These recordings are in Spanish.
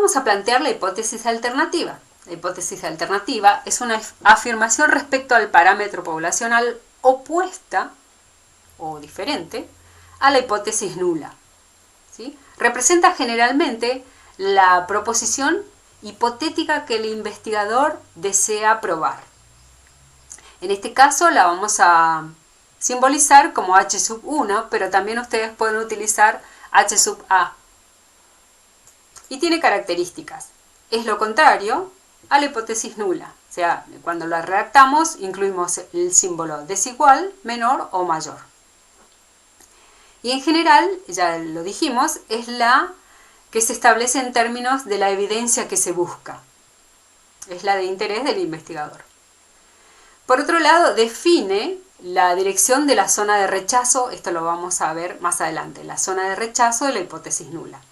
vamos a plantear la hipótesis alternativa. La hipótesis alternativa es una afirmación respecto al parámetro poblacional opuesta o diferente a la hipótesis nula. ¿Sí? Representa generalmente la proposición hipotética que el investigador desea probar. En este caso la vamos a simbolizar como H sub 1, pero también ustedes pueden utilizar H sub A. Y tiene características. Es lo contrario a la hipótesis nula. O sea, cuando la redactamos incluimos el símbolo desigual, menor o mayor. Y en general, ya lo dijimos, es la que se establece en términos de la evidencia que se busca. Es la de interés del investigador. Por otro lado, define la dirección de la zona de rechazo, esto lo vamos a ver más adelante, la zona de rechazo de la hipótesis nula.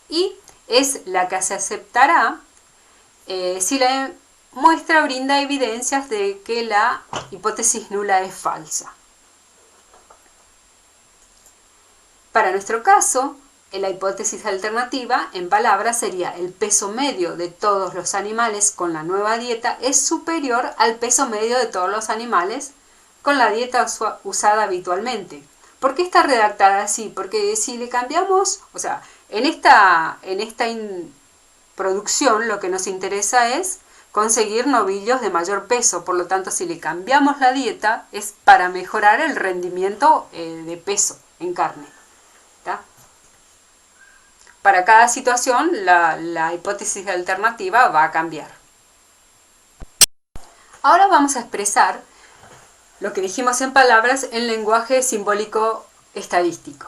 Y es la que se aceptará si la muestra brinda evidencias de que la hipótesis nula es falsa. Para nuestro caso, la hipótesis alternativa, en palabras, sería el peso medio de todos los animales con la nueva dieta es superior al peso medio de todos los animales con la dieta usada habitualmente. ¿Por qué está redactada así? Porque si le cambiamos, o sea, en esta producción lo que nos interesa es conseguir novillos de mayor peso, por lo tanto si le cambiamos la dieta es para mejorar el rendimiento de peso en carne. ¿Tá? Para cada situación la hipótesis alternativa va a cambiar. Ahora vamos a expresar lo que dijimos en palabras en lenguaje simbólico estadístico.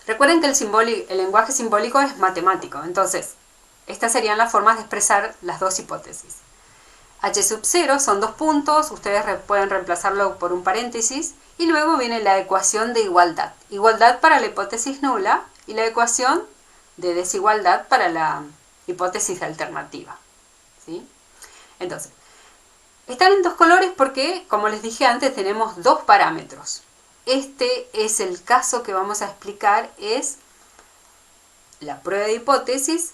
Recuerden que el lenguaje simbólico es matemático, entonces estas serían las formas de expresar las dos hipótesis. H sub 0 son 2 puntos, ustedes pueden reemplazarlo por un paréntesis, y luego viene la ecuación de igualdad. Igualdad para la hipótesis nula y la ecuación de desigualdad para la hipótesis alternativa. ¿Sí? Entonces, están en 2 colores porque, como les dije antes, tenemos 2 parámetros. Este es el caso que vamos a explicar, es la prueba de hipótesis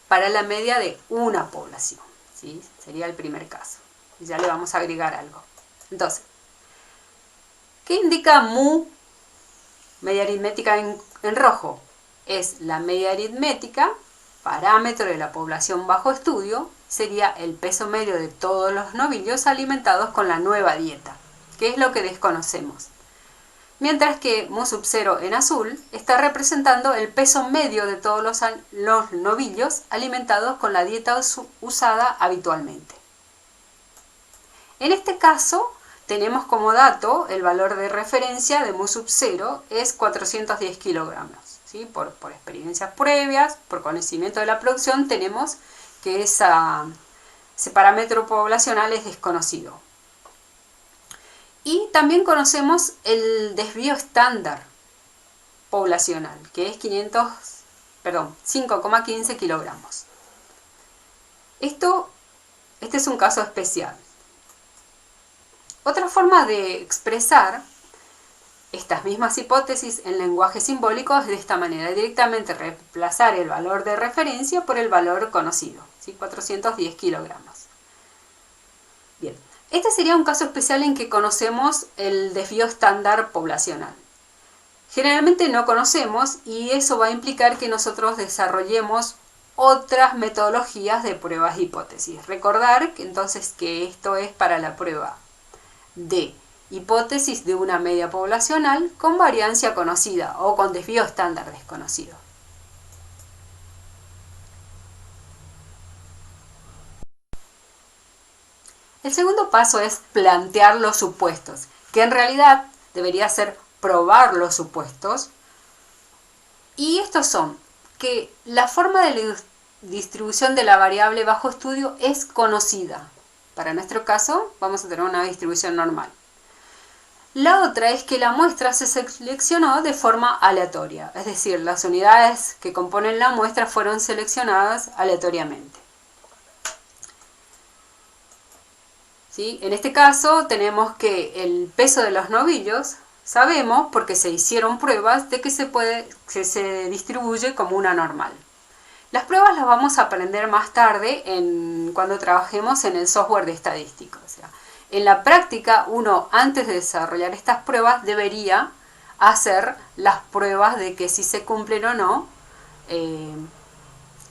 para la media de una población. ¿Sí? Sería el primer caso. Y ya le vamos a agregar algo. Entonces, ¿qué indica mu, media aritmética en rojo? Es la media aritmética, parámetro de la población bajo estudio, sería el peso medio de todos los novillos alimentados con la nueva dieta, que es lo que desconocemos. Mientras que mu sub 0 en azul está representando el peso medio de todos los novillos alimentados con la dieta usada habitualmente. En este caso, tenemos como dato el valor de referencia de mu sub 0 es 410 kilogramos. ¿Sí? Por experiencias previas, por conocimiento de la producción, tenemos que ese parámetro poblacional es desconocido. Y también conocemos el desvío estándar poblacional, que es 5,15 kilogramos. Este es un caso especial. Otra forma de expresar estas mismas hipótesis en lenguaje simbólico es de esta manera, directamente reemplazar el valor de referencia por el valor conocido, ¿sí? 410 kilogramos. Bien, este sería un caso especial en que conocemos el desvío estándar poblacional. Generalmente no conocemos y eso va a implicar que nosotros desarrollemos otras metodologías de pruebas de hipótesis. Recordar que entonces que esto es para la prueba de hipótesis de una media poblacional con variancia conocida o con desvío estándar desconocido. El segundo paso es plantear los supuestos, que en realidad debería ser probar los supuestos. Y estos son que la forma de la distribución de la variable bajo estudio es conocida. Para nuestro caso vamos a tener una distribución normal. La otra es que la muestra se seleccionó de forma aleatoria, es decir, las unidades que componen la muestra fueron seleccionadas aleatoriamente. ¿Sí? En este caso tenemos que el peso de los novillos, sabemos porque se hicieron pruebas de que se distribuye como una normal. Las pruebas las vamos a aprender más tarde cuando trabajemos en el software de estadística. O sea, en la práctica, uno antes de desarrollar estas pruebas debería hacer las pruebas de que si se cumplen o no,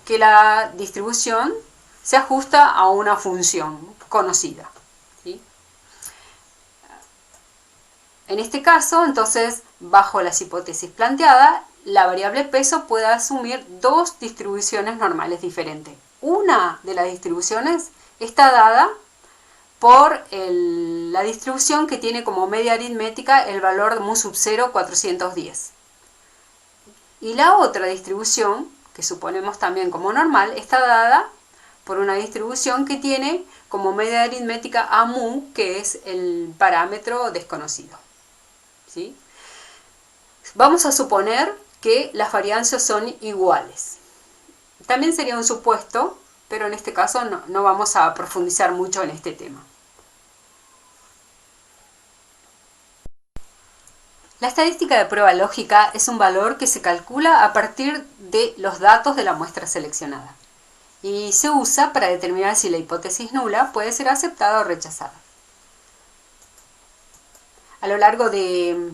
que la distribución se ajusta a una función conocida, ¿sí? En este caso, entonces, bajo las hipótesis planteadas, la variable peso puede asumir dos distribuciones normales diferentes. Una de las distribuciones está dada por la distribución que tiene como media aritmética el valor de mu sub 0 410. Y la otra distribución, que suponemos también como normal, está dada por una distribución que tiene como media aritmética a mu, que es el parámetro desconocido, ¿sí? Vamos a suponer que las variancias son iguales. También sería un supuesto, pero en este caso no vamos a profundizar mucho en este tema. La estadística de prueba lógica es un valor que se calcula a partir de los datos de la muestra seleccionada y se usa para determinar si la hipótesis nula puede ser aceptada o rechazada. A lo largo de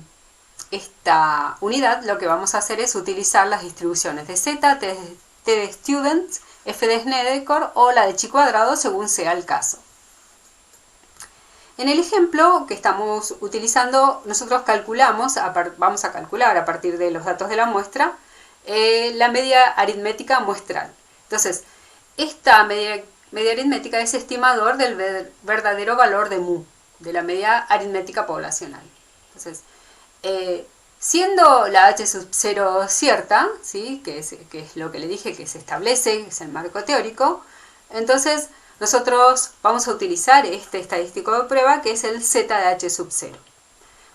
esta unidad lo que vamos a hacer es utilizar las distribuciones de Z, T de student, F de Snedeker o la de chi cuadrado según sea el caso. En el ejemplo que estamos utilizando, nosotros vamos a calcular a partir de los datos de la muestra la media aritmética muestral. Entonces, esta media aritmética es estimador del verdadero valor de mu, de la media aritmética poblacional. Entonces, siendo la h sub 0 cierta, ¿sí? que es lo que le dije que se establece, que es el marco teórico, entonces nosotros vamos a utilizar este estadístico de prueba que es el z de h sub 0.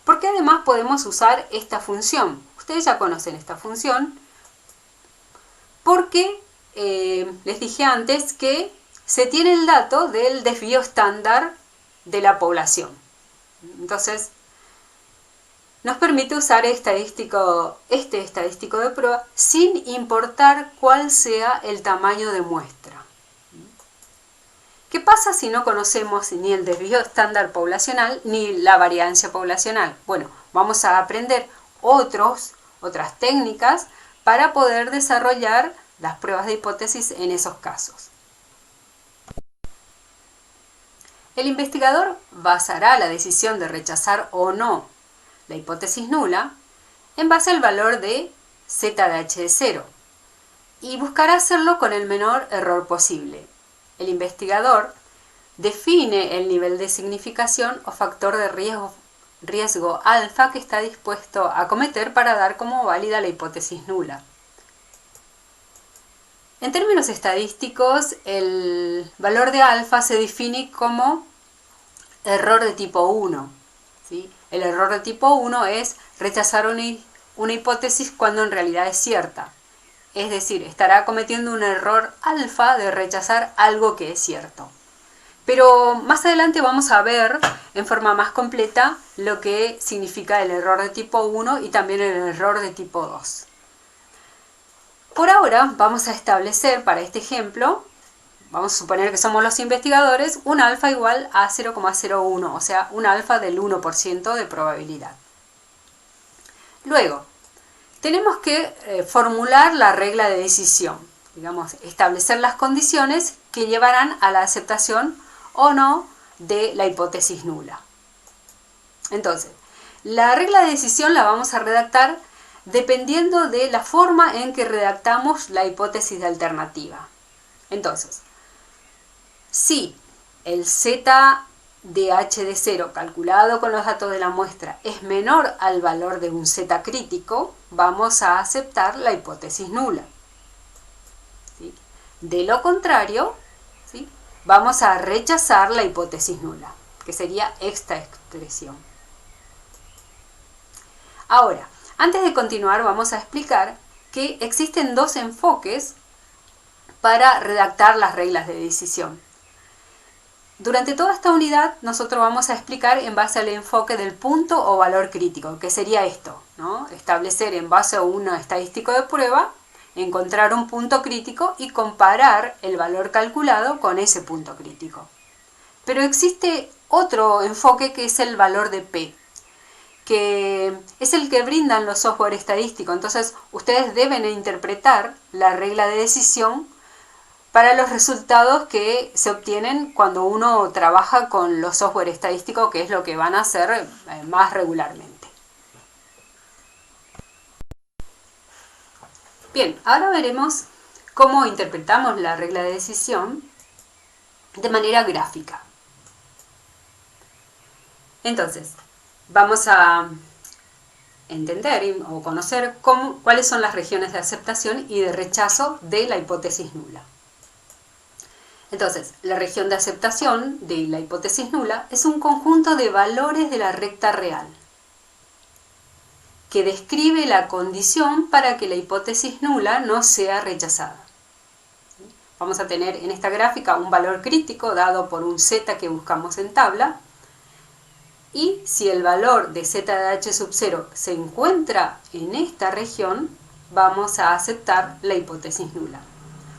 Porque además podemos usar esta función. Ustedes ya conocen esta función porque les dije antes que se tiene el dato del desvío estándar de la población. Entonces, nos permite usar este estadístico de prueba sin importar cuál sea el tamaño de muestra. ¿Qué pasa si no conocemos ni el desvío estándar poblacional ni la variancia poblacional? Bueno, vamos a aprender otras técnicas para poder desarrollar las pruebas de hipótesis en esos casos. El investigador basará la decisión de rechazar o no la hipótesis nula en base al valor de z de h de 0 y buscará hacerlo con el menor error posible. El investigador define el nivel de significación o factor de riesgo alfa que está dispuesto a acometer para dar como válida la hipótesis nula. En términos estadísticos, el valor de alfa se define como error de tipo 1. ¿Sí? El error de tipo 1 es rechazar una hipótesis cuando en realidad es cierta. Es decir, estará cometiendo un error alfa de rechazar algo que es cierto. Pero más adelante vamos a ver en forma más completa lo que significa el error de tipo 1 y también el error de tipo 2. Por ahora vamos a establecer para este ejemplo, vamos a suponer que somos los investigadores, un alfa igual a 0,01, o sea, un alfa del 1% de probabilidad. Luego, tenemos que formular la regla de decisión, digamos, establecer las condiciones que llevarán a la aceptación o no de la hipótesis nula. Entonces, la regla de decisión la vamos a redactar dependiendo de la forma en que redactamos la hipótesis de alternativa. Entonces, si el z de h de 0 calculado con los datos de la muestra es menor al valor de un z crítico, vamos a aceptar la hipótesis nula. ¿Sí? De lo contrario, ¿sí? Vamos a rechazar la hipótesis nula, que sería esta expresión. Ahora, antes de continuar, vamos a explicar que existen dos enfoques para redactar las reglas de decisión. Durante toda esta unidad nosotros vamos a explicar en base al enfoque del punto o valor crítico, que sería esto, ¿no? Establecer en base a un estadístico de prueba encontrar un punto crítico y comparar el valor calculado con ese punto crítico. Pero existe otro enfoque que es el valor de P, que es el que brindan los software estadísticos. Entonces, ustedes deben interpretar la regla de decisión para los resultados que se obtienen cuando uno trabaja con los software estadísticos, que es lo que van a hacer más regularmente. Bien, ahora veremos cómo interpretamos la regla de decisión de manera gráfica. Entonces, vamos a entender o conocer cuáles son las regiones de aceptación y de rechazo de la hipótesis nula. Entonces, la región de aceptación de la hipótesis nula es un conjunto de valores de la recta real que describe la condición para que la hipótesis nula no sea rechazada. Vamos a tener en esta gráfica un valor crítico dado por un z que buscamos en tabla, y si el valor de z de h sub 0 se encuentra en esta región, vamos a aceptar la hipótesis nula.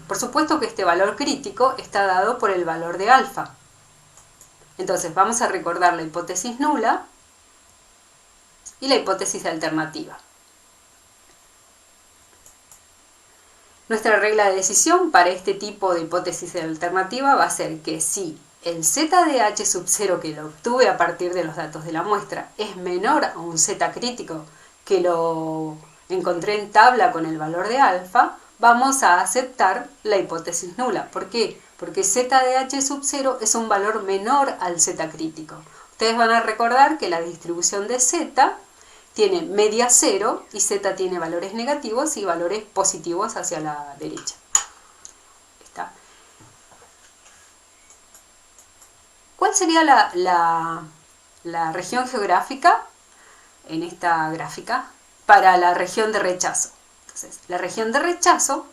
Por supuesto que este valor crítico está dado por el valor de alfa. Entonces vamos a recordar la hipótesis nula y la hipótesis alternativa. Nuestra regla de decisión para este tipo de hipótesis alternativa va a ser que si el z de h sub 0 que lo obtuve a partir de los datos de la muestra es menor a un z crítico que lo encontré en tabla con el valor de alfa, vamos a aceptar la hipótesis nula. ¿Por qué? Porque z de h sub 0 es un valor menor al z crítico. Ustedes van a recordar que la distribución de z tiene media 0 y z tiene valores negativos y valores positivos hacia la derecha. ¿Está? ¿Cuál sería la región geográfica en esta gráfica para la región de rechazo? Entonces, la región de rechazo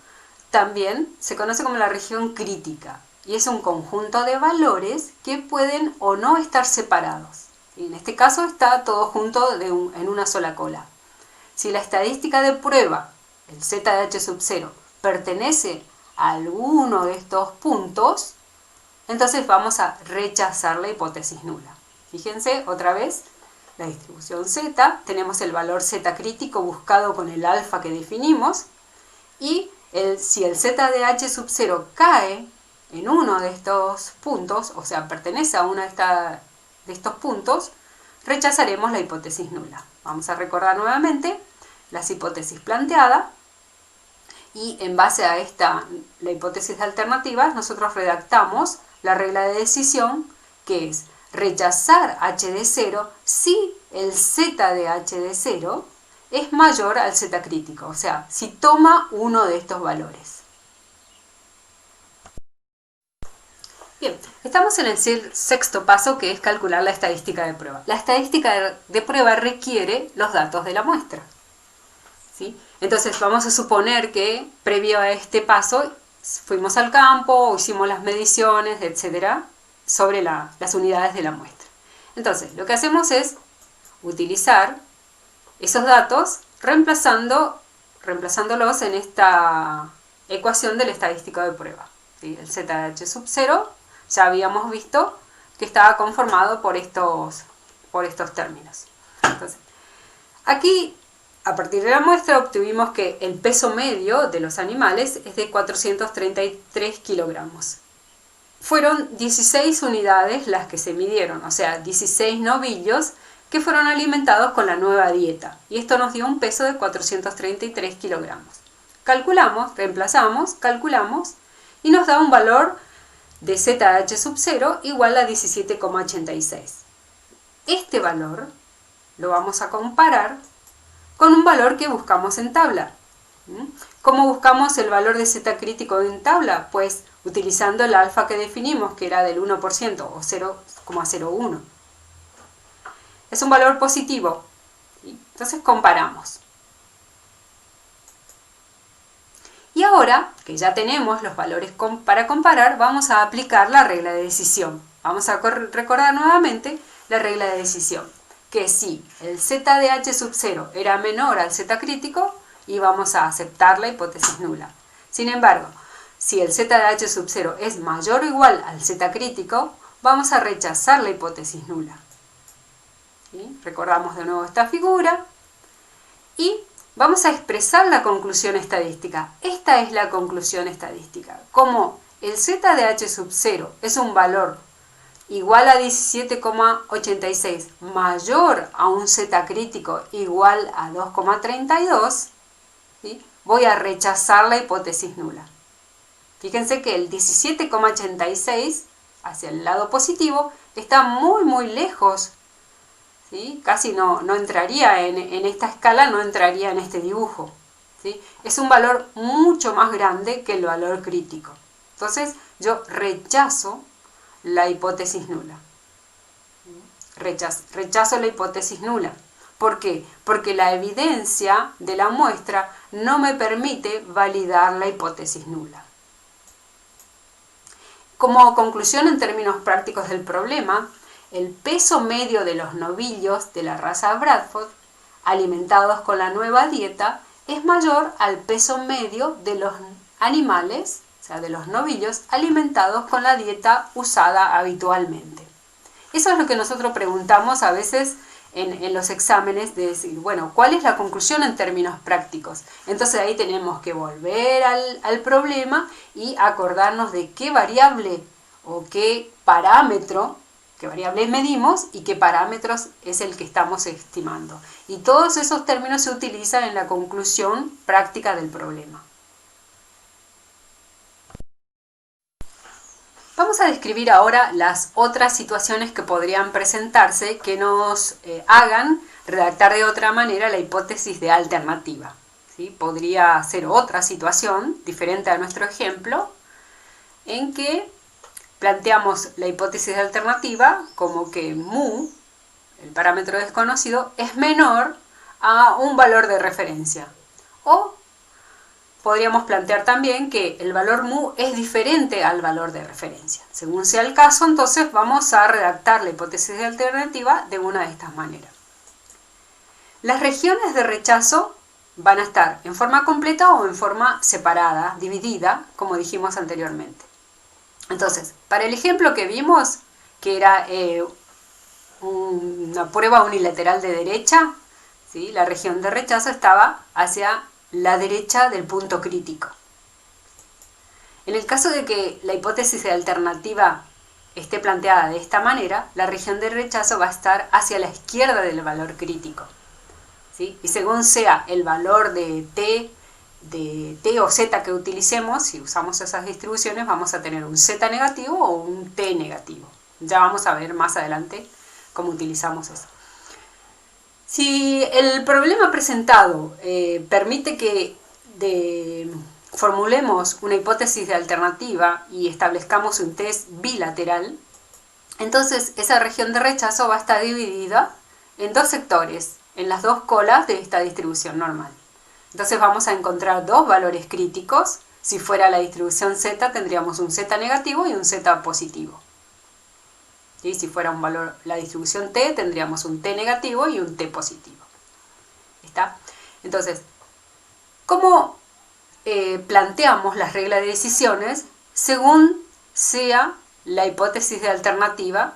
también se conoce como la región crítica y es un conjunto de valores que pueden o no estar separados. Y en este caso está todo junto en una sola cola. Si la estadística de prueba, el z de h sub 0, pertenece a alguno de estos puntos, entonces vamos a rechazar la hipótesis nula. Fíjense otra vez la distribución z, tenemos el valor z crítico buscado con el alfa que definimos, y si el z de h sub 0 cae en uno de estos puntos, o sea, pertenece a uno de estos puntos, rechazaremos la hipótesis nula. Vamos a recordar nuevamente las hipótesis planteadas, y en base a la hipótesis de alternativas, nosotros redactamos la regla de decisión, que es rechazar h de 0 si el z de h de 0 es mayor al z crítico, o sea, si toma uno de estos valores. Bien, estamos en el sexto paso, que es calcular la estadística de prueba. La estadística de prueba requiere los datos de la muestra, ¿sí? Entonces vamos a suponer que previo a este paso fuimos al campo, hicimos las mediciones, etcétera, sobre las unidades de la muestra. Entonces, lo que hacemos es utilizar esos datos reemplazándolos en esta ecuación de la estadística de prueba, ¿sí? El z de h sub 0 ya habíamos visto que estaba conformado por estos términos. Entonces, aquí, a partir de la muestra, obtuvimos que el peso medio de los animales es de 433 kilogramos. Fueron 16 unidades las que se midieron, o sea, 16 novillos que fueron alimentados con la nueva dieta. Y esto nos dio un peso de 433 kilogramos. Calculamos, reemplazamos, calculamos y nos da un valor de ZH sub 0 igual a 17,86. Este valor lo vamos a comparar con un valor que buscamos en tabla. ¿Cómo buscamos el valor de Z crítico en tabla? Pues utilizando el alfa que definimos, que era del 1% o 0,01. Es un valor positivo. Entonces comparamos. Y ahora que ya tenemos los valores para comparar, vamos a aplicar la regla de decisión. Vamos a recordar nuevamente la regla de decisión, que si el Z de H sub 0 era menor al Z crítico, y vamos a aceptar la hipótesis nula. Sin embargo, si el z de h sub 0 es mayor o igual al z crítico, vamos a rechazar la hipótesis nula. ¿Sí? Recordamos de nuevo esta figura y vamos a expresar la conclusión estadística. Esta es la conclusión estadística. Como el z de h sub 0 es un valor igual a 17,86 mayor a un z crítico igual a 2,32, ¿sí? Voy a rechazar la hipótesis nula. Fíjense que el 17,86 hacia el lado positivo está muy lejos, ¿sí? Casi no entraría en esta escala, no entraría en este dibujo, ¿sí? Es un valor mucho más grande que el valor crítico. Entonces yo rechazo la hipótesis nula. Rechazo la hipótesis nula. ¿Por qué? Porque la evidencia de la muestra no me permite validar la hipótesis nula. Como conclusión en términos prácticos del problema, el peso medio de los novillos de la raza Bradford, alimentados con la nueva dieta, es mayor al peso medio de los animales, o sea, de los novillos, alimentados con la dieta usada habitualmente. Eso es lo que nosotros preguntamos a veces en los exámenes, de decir, bueno, ¿cuál es la conclusión en términos prácticos? Entonces ahí tenemos que volver al problema y acordarnos de qué variable o qué parámetro, qué variable medimos y qué parámetros es el que estamos estimando. Y todos esos términos se utilizan en la conclusión práctica del problema. Vamos a describir ahora las otras situaciones que podrían presentarse que nos hagan redactar de otra manera la hipótesis de alternativa, ¿sí? Podría ser otra situación, diferente a nuestro ejemplo, en que planteamos la hipótesis de alternativa como que mu, el parámetro desconocido, es menor a un valor de referencia. O podríamos plantear también que el valor mu es diferente al valor de referencia. Según sea el caso, entonces vamos a redactar la hipótesis de alternativa de una de estas maneras. Las regiones de rechazo van a estar en forma completa o en forma separada, dividida, como dijimos anteriormente. Entonces, para el ejemplo que vimos, que era una prueba unilateral de derecha, ¿sí? La región de rechazo estaba hacia la derecha del punto crítico. En el caso de que la hipótesis de alternativa esté planteada de esta manera, la región de rechazo va a estar hacia la izquierda del valor crítico, ¿sí? Y según sea el valor de T o Z que utilicemos, si usamos esas distribuciones, vamos a tener un Z negativo o un T negativo. Ya vamos a ver más adelante cómo utilizamos eso. Si el problema presentado permite que formulemos una hipótesis de alternativa y establezcamos un test bilateral, entonces esa región de rechazo va a estar dividida en dos sectores, en las dos colas de esta distribución normal. Entonces vamos a encontrar dos valores críticos. Si fuera la distribución Z, tendríamos un Z negativo y un Z positivo. ¿Sí? Si fuera la distribución T, tendríamos un T negativo y un T positivo. ¿Está? Entonces, ¿cómo planteamos las reglas de decisiones según sea la hipótesis de alternativa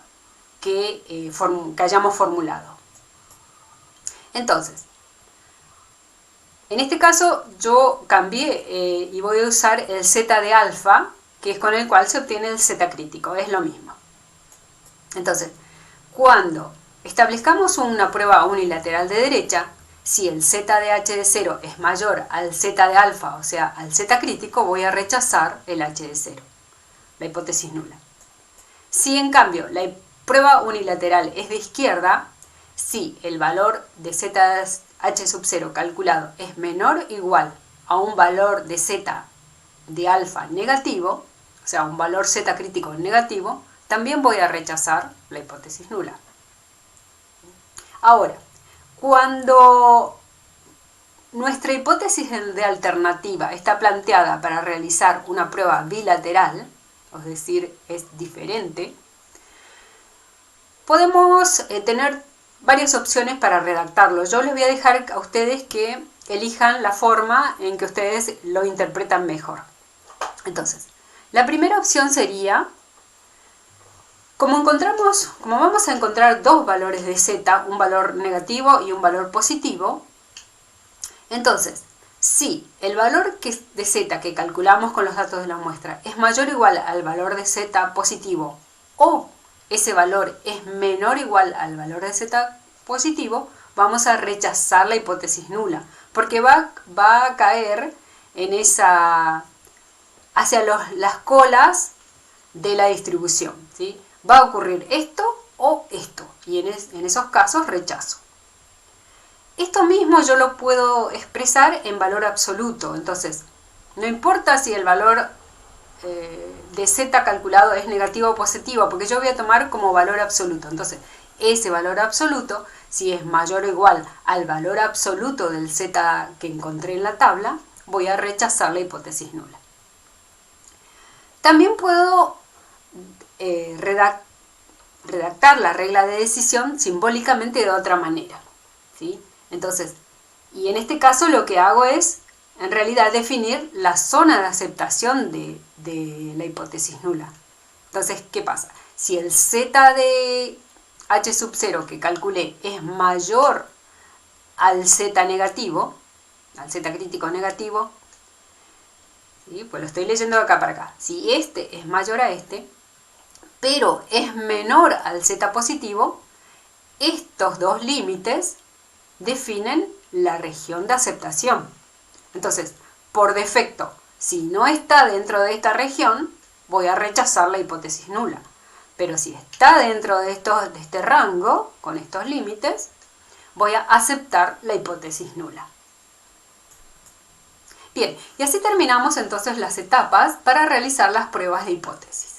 que hayamos formulado? Entonces, en este caso yo cambié y voy a usar el Z de alfa, que es con el cual se obtiene el Z crítico, es lo mismo. Entonces, cuando establezcamos una prueba unilateral de derecha, si el Z de H de 0 es mayor al Z de alfa, o sea, al Z crítico, voy a rechazar el H de 0, la hipótesis nula. Si en cambio la prueba unilateral es de izquierda, si el valor de ZH sub 0 calculado es menor o igual a un valor de Z de alfa negativo, o sea, un valor Z crítico negativo, también voy a rechazar la hipótesis nula. Ahora, cuando nuestra hipótesis de alternativa está planteada para realizar una prueba bilateral, es decir, es diferente, podemos tener varias opciones para redactarlo. Yo les voy a dejar a ustedes que elijan la forma en que ustedes lo interpretan mejor. Entonces, la primera opción sería, como vamos a encontrar dos valores de z, un valor negativo y un valor positivo, entonces, si el valor de z que calculamos con los datos de la muestra es mayor o igual al valor de z positivo, o ese valor es menor o igual al valor de z positivo, vamos a rechazar la hipótesis nula, porque va a caer en hacia las colas de la distribución, ¿sí? Va a ocurrir esto o esto, y en esos casos rechazo. Esto mismo yo lo puedo expresar en valor absoluto, entonces no importa si el valor de z calculado es negativo o positivo, porque yo voy a tomar como valor absoluto. Entonces, ese valor absoluto, si es mayor o igual al valor absoluto del z que encontré en la tabla, voy a rechazar la hipótesis nula. También puedo redactar la regla de decisión simbólicamente de otra manera, ¿sí? Entonces, y en este caso lo que hago es, en realidad, definir la zona de aceptación de la hipótesis nula. Entonces, ¿qué pasa? Si el z de h sub 0 que calculé es mayor al z negativo, al z crítico negativo, ¿sí? Pues lo estoy leyendo de acá para acá. Si este es mayor a este, pero es menor al z positivo, estos dos límites definen la región de aceptación. Entonces, por defecto, si no está dentro de esta región, voy a rechazar la hipótesis nula. Pero si está dentro de este rango, con estos límites, voy a aceptar la hipótesis nula. Bien, y así terminamos entonces las etapas para realizar las pruebas de hipótesis.